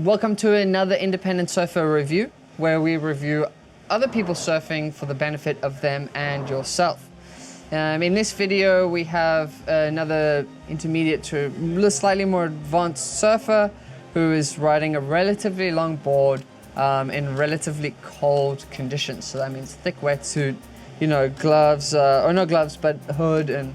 Welcome to another Independent Surfer review, where we review other people surfing for the benefit of them and yourself. In this video, we have another intermediate to slightly more advanced surfer who is riding a relatively long board in relatively cold conditions. So that means thick wetsuit, gloves, or not gloves, but hood, and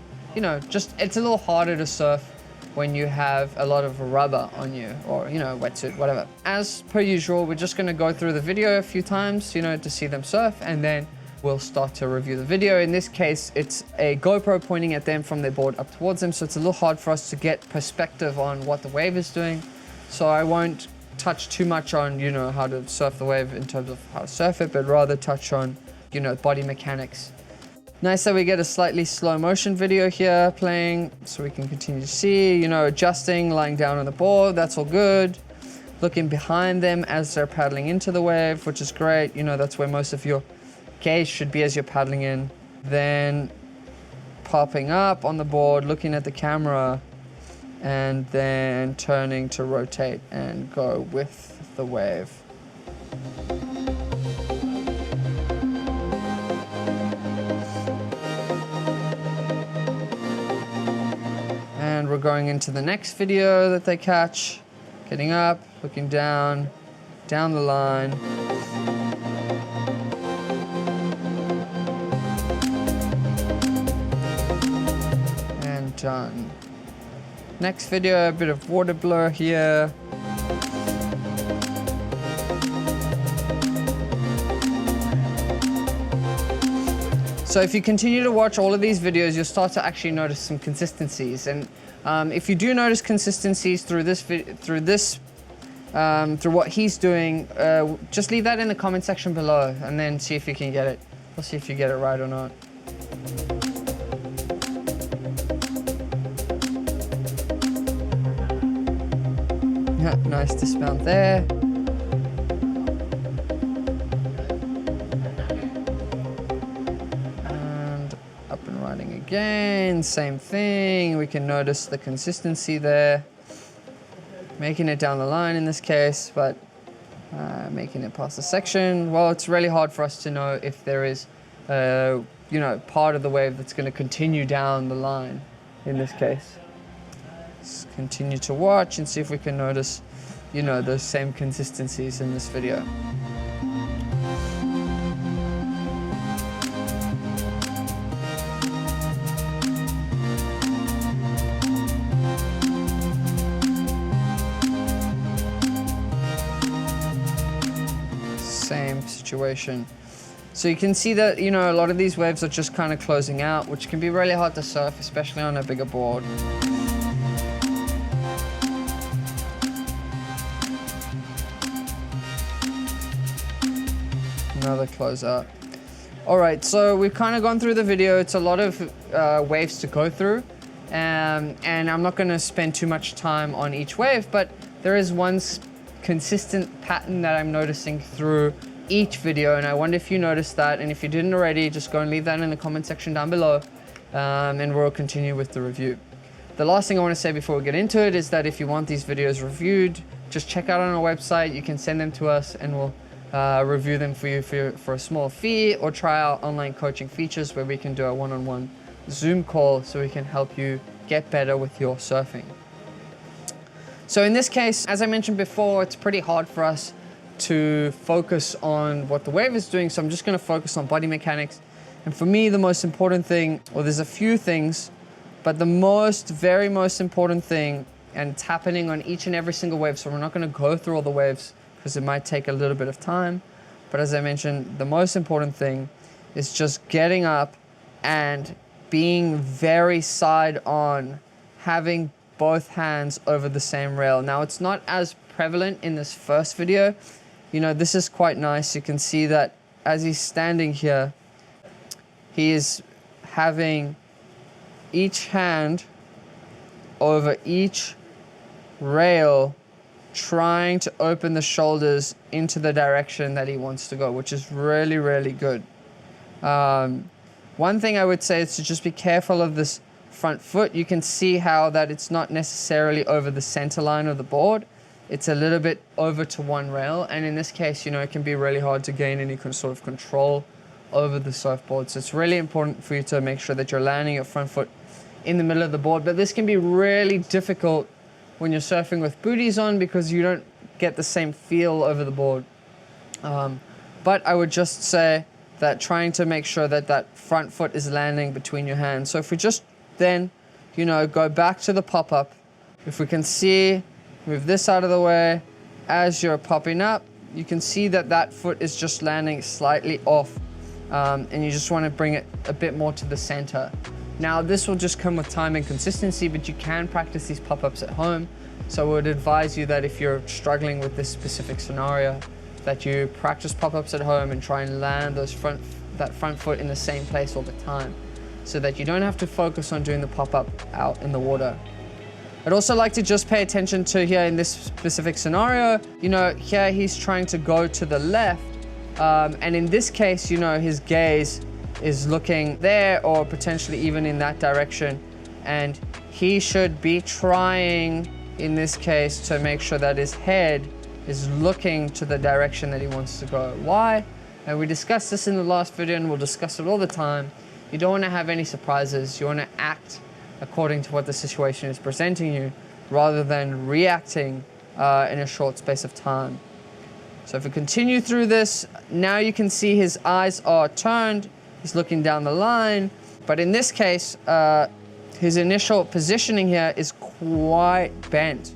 just it's a little harder to surf when you have a lot of rubber on you, or wetsuit, whatever. As per usual, we're just gonna go through the video a few times, to see them surf, and then we'll start to review the video. In this case, it's a GoPro pointing at them from their board up towards them, so it's a little hard for us to get perspective on what the wave is doing. So I won't touch too much on, how to surf the wave in terms of how to surf it, but rather touch on, body mechanics. Nice that we get a slightly slow motion video here playing so we can continue to see, adjusting, lying down on the board, that's all good. Looking behind them as they're paddling into the wave, which is great. That's where most of your gaze should be as you're paddling in. Then popping up on the board, looking at the camera, and then turning to rotate and go with the wave. And we're going into the next video that they catch. Getting up, looking down the line. And done. Next video, a bit of water blur here. So if you continue to watch all of these videos, you'll start to actually notice some consistencies. And if you do notice consistencies through what he's doing, just leave that in the comment section below, and then see if you can get it. We'll see if you get it right or not. Yeah, nice dismount there. Up and riding again, same thing. We can notice the consistency there. Making it down the line in this case, but making it past the section. Well, it's really hard for us to know if there is, part of the wave that's going to continue down the line in this case. Let's continue to watch and see if we can notice, those same consistencies in this video. Same situation. So you can see that, a lot of these waves are just kind of closing out, which can be really hard to surf, especially on a bigger board. Another closeout. All right, so we've kind of gone through the video. It's a lot of waves to go through, and I'm not going to spend too much time on each wave, but there is one consistent pattern that I'm noticing through each video, and I wonder if you noticed that, and if you didn't already, just go and leave that in the comment section down below, and we'll continue with the review. The last thing I want to say before we get into it is that if you want these videos reviewed, just check out on our website. You can send them to us and we'll review them for you for a small fee, or try our online coaching features where we can do a one-on-one Zoom call so we can help you get better with your surfing. So in this case, as I mentioned before, it's pretty hard for us to focus on what the wave is doing, so I'm just going to focus on body mechanics. And for me, the most important thing, well, there's a few things, but the very most important thing, and it's happening on each and every single wave, so we're not going to go through all the waves because it might take a little bit of time. But as I mentioned, the most important thing is just getting up and being very side on, having both hands over the same rail. Now, it's not as prevalent in this first video. This is quite nice. You can see that as he's standing here, he is having each hand over each rail, trying to open the shoulders into the direction that he wants to go, which is really, really good. One thing I would say is to just be careful of this front foot. You can see how that it's not necessarily over the center line of the board. it's a little bit over to one rail. And in this case, you know, it can be really hard to gain any sort of control over the surfboard. So it's really important for you to make sure that you're landing your front foot in the middle of the board. But this can be really difficult when you're surfing with booties on because you don't get the same feel over the board. But I would just say that trying to make sure that that front foot is landing between your hands. So if we just then, you know, go back to the pop-up, if we can see, move this out of the way, as you're popping up, you can see that that foot is just landing slightly off, and you just want to bring it a bit more to the center. Now this will just come with time and consistency, but you can practice these pop-ups at home. So I would advise you that if you're struggling with this specific scenario, that you practice pop-ups at home and try and land that front foot in the same place all the time, so that you don't have to focus on doing the pop-up out in the water. I'd also like to just pay attention to here in this specific scenario, you know, here he's trying to go to the left, and in this case, you know, his gaze is looking there or potentially even in that direction, and he should be trying in this case to make sure that his head is looking to the direction that he wants to go. Why? And we discussed this in the last video and we'll discuss it all the time. You don't want to have any surprises. You want to act according to what the situation is presenting you rather than reacting in a short space of time. So if we continue through this, now you can see his eyes are turned. He's looking down the line. But in this case, his initial positioning here is quite bent.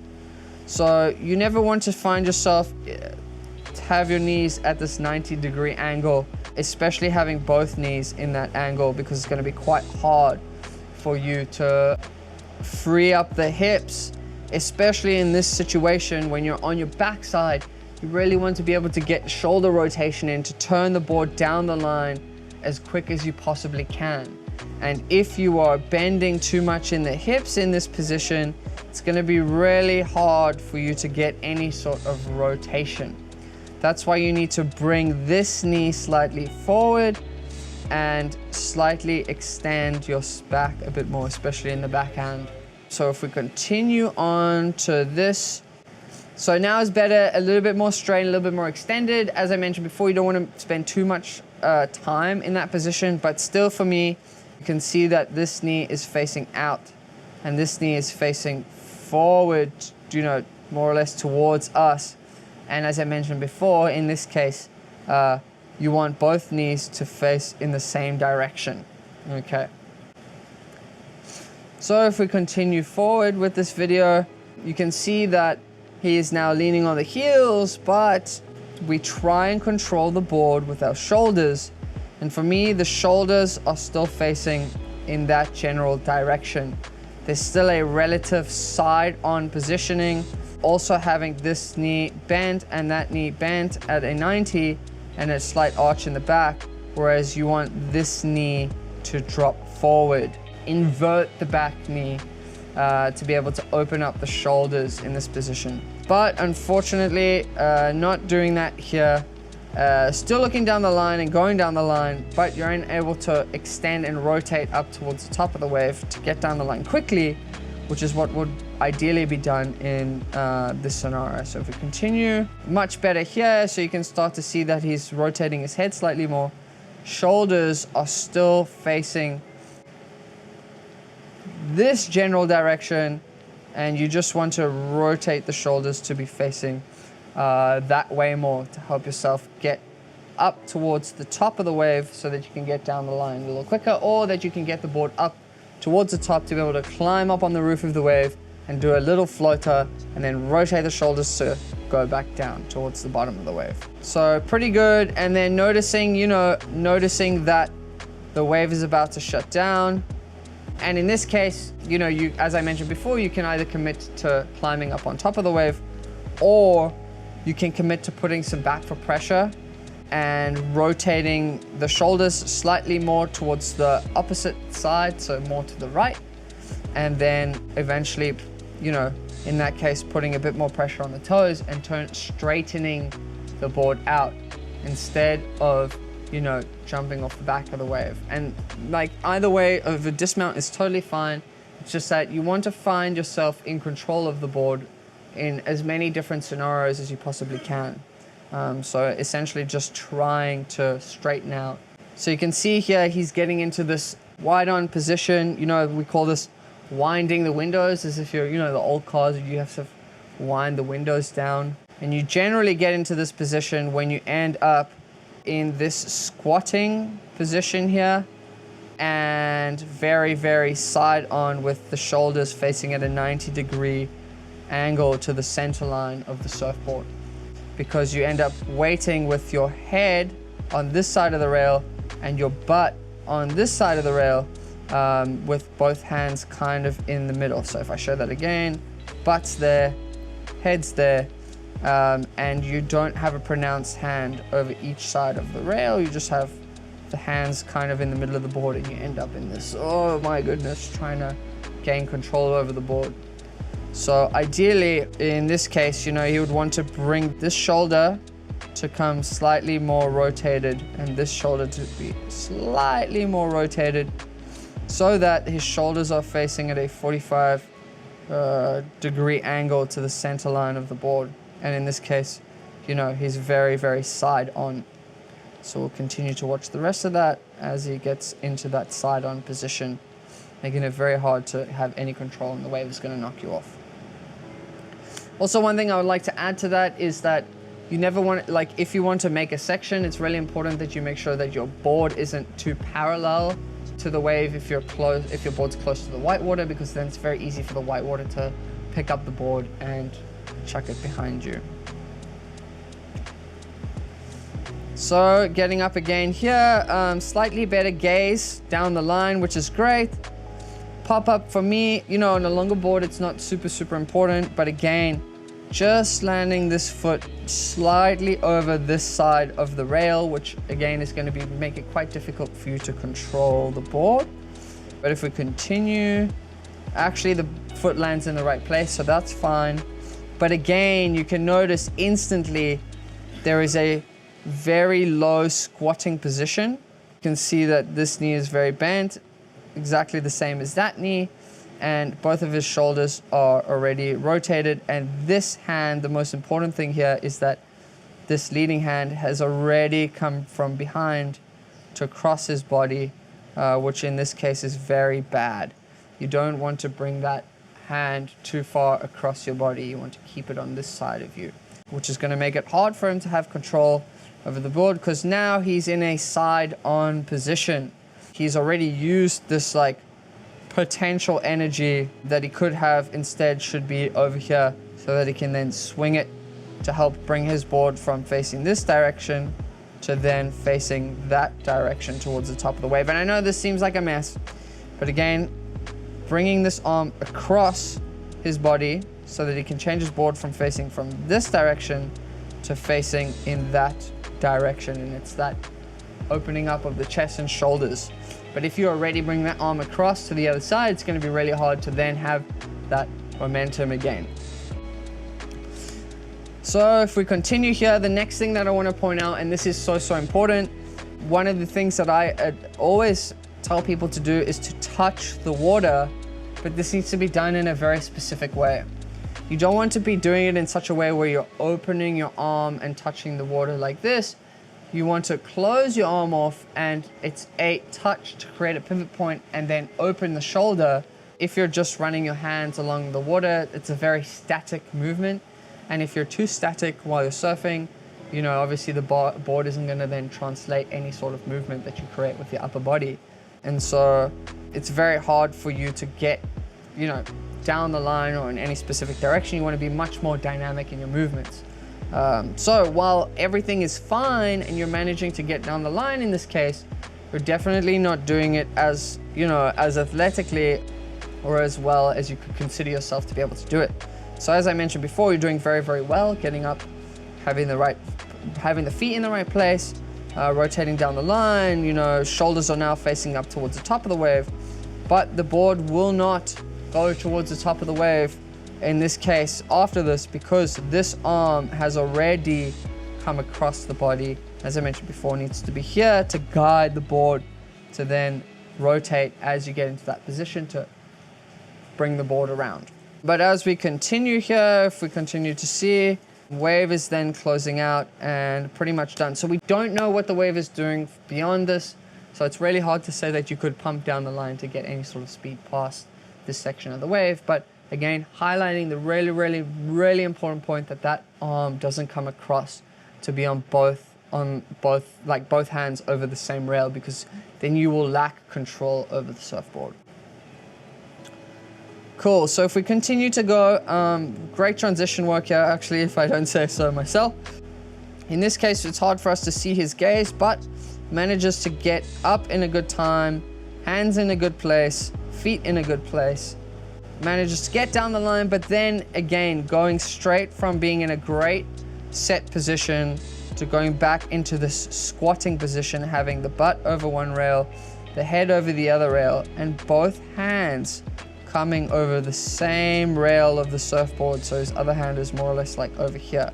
So you never want to find yourself to have your knees at this 90-degree angle, especially having both knees in that angle, because it's going to be quite hard for you to free up the hips, especially in this situation when you're on your backside. You really want to be able to get shoulder rotation in to turn the board down the line as quick as you possibly can. And if you are bending too much in the hips in this position, it's going to be really hard for you to get any sort of rotation. That's why you need to bring this knee slightly forward and slightly extend your back a bit more, especially in the backhand. So if we continue on to this, so now is better, a little bit more straight, a little bit more extended. As I mentioned before, you don't want to spend too much time in that position, but still for me, you can see that this knee is facing out and this knee is facing forward, you know, more or less towards us. And as I mentioned before, in this case, you want both knees to face in the same direction. Okay. So if we continue forward with this video, you can see that he is now leaning on the heels, but we try and control the board with our shoulders. And for me, the shoulders are still facing in that general direction. There's still a relative side-on positioning, also having this knee bent and that knee bent at a 90 and a slight arch in the back, whereas you want this knee to drop forward. Invert the back knee to be able to open up the shoulders in this position. But unfortunately, not doing that here. Still looking down the line and going down the line, but you're unable to extend and rotate up towards the top of the wave to get down the line quickly, which is what would ideally be done in this scenario. So if we continue, much better here. So you can start to see that he's rotating his head slightly more. Shoulders are still facing this general direction, and you just want to rotate the shoulders to be facing that way more to help yourself get up towards the top of the wave so that you can get down the line a little quicker, or that you can get the board up towards the top to be able to climb up on the roof of the wave and do a little floater and then rotate the shoulders to go back down towards the bottom of the wave. So pretty good. And then noticing that the wave is about to shut down. And in this case, you know, as I mentioned before, you can either commit to climbing up on top of the wave, or you can commit to putting some back for pressure and rotating the shoulders slightly more towards the opposite side, so more to the right. And then eventually, you know, in that case, putting a bit more pressure on the toes and straightening the board out instead of, you know, jumping off the back of the wave. And like either way of a dismount is totally fine. It's just that you want to find yourself in control of the board in as many different scenarios as you possibly can. So essentially just trying to straighten out. So you can see here he's getting into this wide on position. You know, we call this winding the windows, as if you're, you know, the old cars, you have to wind the windows down. And you generally get into this position when you end up in this squatting position here, and very, very side on with the shoulders facing at a 90-degree angle to the center line of the surfboard, because you end up waiting with your head on this side of the rail and your butt on this side of the rail, with both hands kind of in the middle. So if I show that again, butt's there, head's there, and you don't have a pronounced hand over each side of the rail. You just have the hands kind of in the middle of the board, and you end up in this, oh my goodness, trying to gain control over the board. So ideally, in this case, you know, you would want to bring this shoulder to come slightly more rotated and this shoulder to be slightly more rotated, so that his shoulders are facing at a 45 degree angle to the center line of the board. And in this case, you know, he's very, very side on. So we'll continue to watch the rest of that as he gets into that side on position, making it very hard to have any control, and the wave is going to knock you off. Also, one thing I would like to add to that is that you never want, like, if you want to make a section, it's really important that you make sure that your board isn't too parallel to the wave if your board's close to the whitewater, because then it's very easy for the whitewater to pick up the board and chuck it behind you. So getting up again here, slightly better gaze down the line, which is great. Pop up for me, you know, on a longer board, it's not super important, but again, just landing this foot slightly over this side of the rail, which again is going to make it quite difficult for you to control the board. But if we continue, actually the foot lands in the right place, so that's fine. But again, you can notice instantly there is a very low squatting position. You can see that this knee is very bent, exactly the same as that knee, and both of his shoulders are already rotated. And this hand, the most important thing here is that this leading hand has already come from behind to cross his body, which in this case is very bad. You don't want to bring that hand too far across your body. You want to keep it on this side of you, which is going to make it hard for him to have control over the board, because now he's in a side-on position. He's already used this like potential energy that he could have instead should be over here, so that he can then swing it to help bring his board from facing this direction to then facing that direction towards the top of the wave. And I know this seems like a mess, but again, bringing this arm across his body so that he can change his board from facing from this direction to facing in that direction, and it's that opening up of the chest and shoulders. But if you already bring that arm across to the other side, it's going to be really hard to then have that momentum again. So if we continue here, the next thing that I want to point out, and this is so important, one of the things that I always tell people to do is to touch the water, but this needs to be done in a very specific way. You don't want to be doing it in such a way where you're opening your arm and touching the water like this. You want to close your arm off and it's a touch to create a pivot point, and then open the shoulder. If you're just running your hands along the water, it's a very static movement. And if you're too static while you're surfing, you know, obviously the board isn't going to then translate any sort of movement that you create with your upper body. And so it's very hard for you to get, you know, down the line or in any specific direction. You want to be much more dynamic in your movements. So while everything is fine and you're managing to get down the line in this case, you're definitely not doing it as, you know, as athletically or as well as you could consider yourself to be able to do it. So as I mentioned before, you're doing very, very well, getting up, having the feet in the right place, rotating down the line, you know, shoulders are now facing up towards the top of the wave, but the board will not go towards the top of the wave in this case after this, because this arm has already come across the body. As I mentioned before, needs to be here to guide the board to then rotate as you get into that position to bring the board around. But as we continue here, if we continue to see, wave is then closing out and pretty much done. So we don't know what the wave is doing beyond this. So it's really hard to say that you could pump down the line to get any sort of speed past this section of the wave. But again, highlighting the really important point that that arm doesn't come across to be on both hands over the same rail, because then you will lack control over the surfboard. Cool, so if we continue to go, great transition work here, actually, if I don't say so myself. In this case, it's hard for us to see his gaze, but manages to get up in a good time, hands in a good place, feet in a good place, manages to get down the line, but then again, going straight from being in a great set position to going back into this squatting position, having the butt over one rail, the head over the other rail, and both hands coming over the same rail of the surfboard. So his other hand is more or less like over here.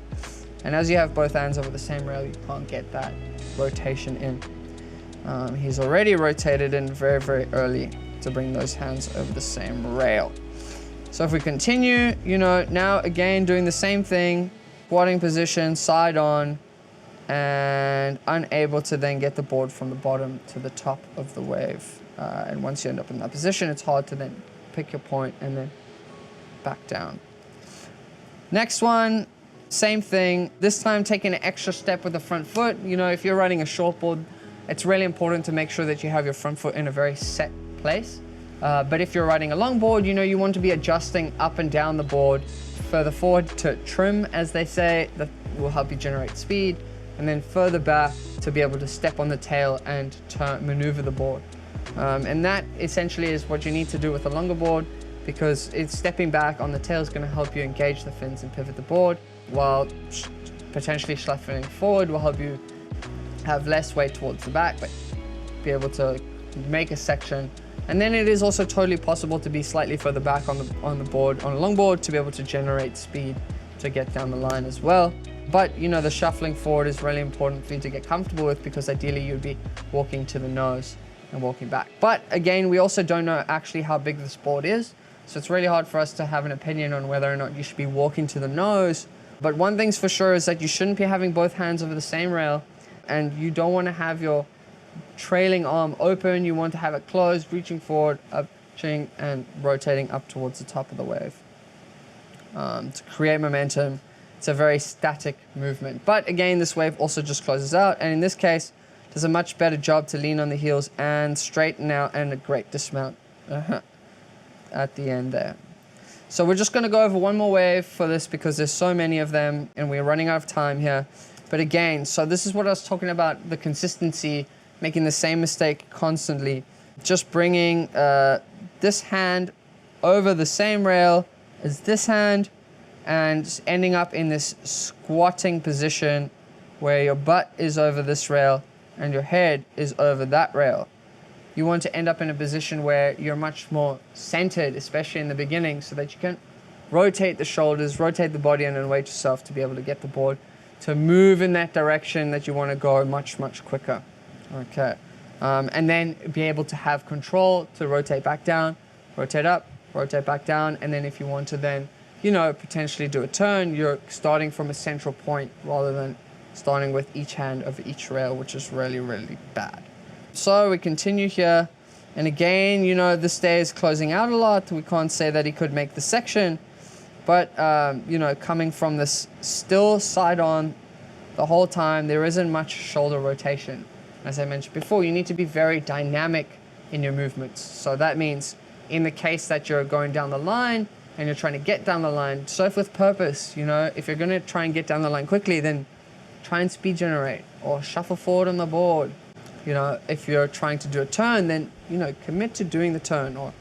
And as you have both hands over the same rail, you can't get that rotation in. He's already rotated in very early to bring those hands over the same rail. So if we continue, now again doing the same thing, squatting position, side on, and unable to then get the board from the bottom to the top of the wave. And once you end up in that position, it's hard to then pick your point and then back down. Next one, same thing, this time taking an extra step with the front foot. If you're riding a shortboard, it's really important to make sure that you have your front foot in a very set place. But if you're riding a longboard, you want to be adjusting up and down the board further forward to trim, as they say, that will help you generate speed, and then further back to be able to step on the tail and maneuver the board. And that essentially is what you need to do with a longer board, because it's stepping back on the tail is going to help you engage the fins and pivot the board, while potentially shuffling forward will help you have less weight towards the back, but be able to make a section. And then it is also totally possible to be slightly further back on the board, on a longboard, to be able to generate speed to get down the line as well. But the shuffling forward is really important for you to get comfortable with, because ideally you'd be walking to the nose and walking back. But again, we also don't know actually how big this board is, so it's really hard for us to have an opinion on whether or not you should be walking to the nose. But one thing's for sure is that you shouldn't be having both hands over the same rail, and you don't want to have your trailing arm open. You want to have it closed, reaching forward, up, and rotating up towards the top of the wave. To create momentum, it's a very static movement. But again, this wave also just closes out, and in this case, does a much better job to lean on the heels and straighten out, and a great dismount at the end there. So we're just going to go over one more wave for this, because there's so many of them and we're running out of time here. But again, so this is what I was talking about, the consistency, making the same mistake constantly. Just bringing this hand over the same rail as this hand, and ending up in this squatting position where your butt is over this rail and your head is over that rail. You want to end up in a position where you're much more centered, especially in the beginning, so that you can rotate the shoulders, rotate the body, and then weight yourself to be able to get the board to move in that direction that you want to go much quicker. Okay. And then be able to have control to rotate back down, rotate up, rotate back down, and then if you want to then, potentially do a turn, you're starting from a central point rather than starting with each hand over each rail, which is really bad. So we continue here, and again, this day is closing out a lot. We can't say that he could make the section, but coming from this still side on the whole time, there isn't much shoulder rotation. As I mentioned before, you need to be very dynamic in your movements. So that means in the case that you're going down the line and you're trying to get down the line, surf with purpose. If you're going to try and get down the line quickly, then try and speed generate or shuffle forward on the board. If you're trying to do a turn, then, commit to doing the turn. Or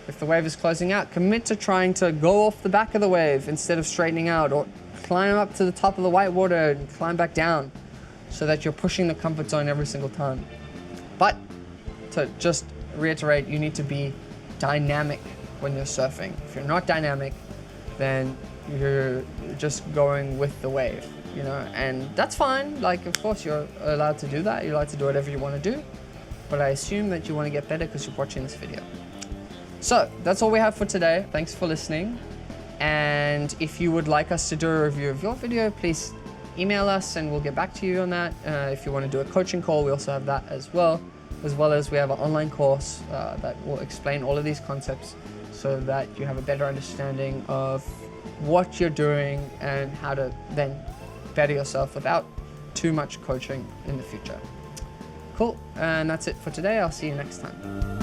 if the wave is closing out, commit to trying to go off the back of the wave instead of straightening out, or climb up to the top of the white water and climb back down, so that you're pushing the comfort zone every single time. But to just reiterate, you need to be dynamic when you're surfing. If you're not dynamic, then you're just going with the wave. And that's fine. Of course, you're allowed to do that. You're allowed to do whatever you want to do. But I assume that you want to get better because you're watching this video. So that's all we have for today. Thanks for listening. And if you would like us to do a review of your video, please email us and we'll get back to you on that. If you want to do a coaching call, we also have that as well as we have an online course that will explain all of these concepts so that you have a better understanding of what you're doing and how to then better yourself without too much coaching in the future. Cool, and that's it for today. I'll see you next time.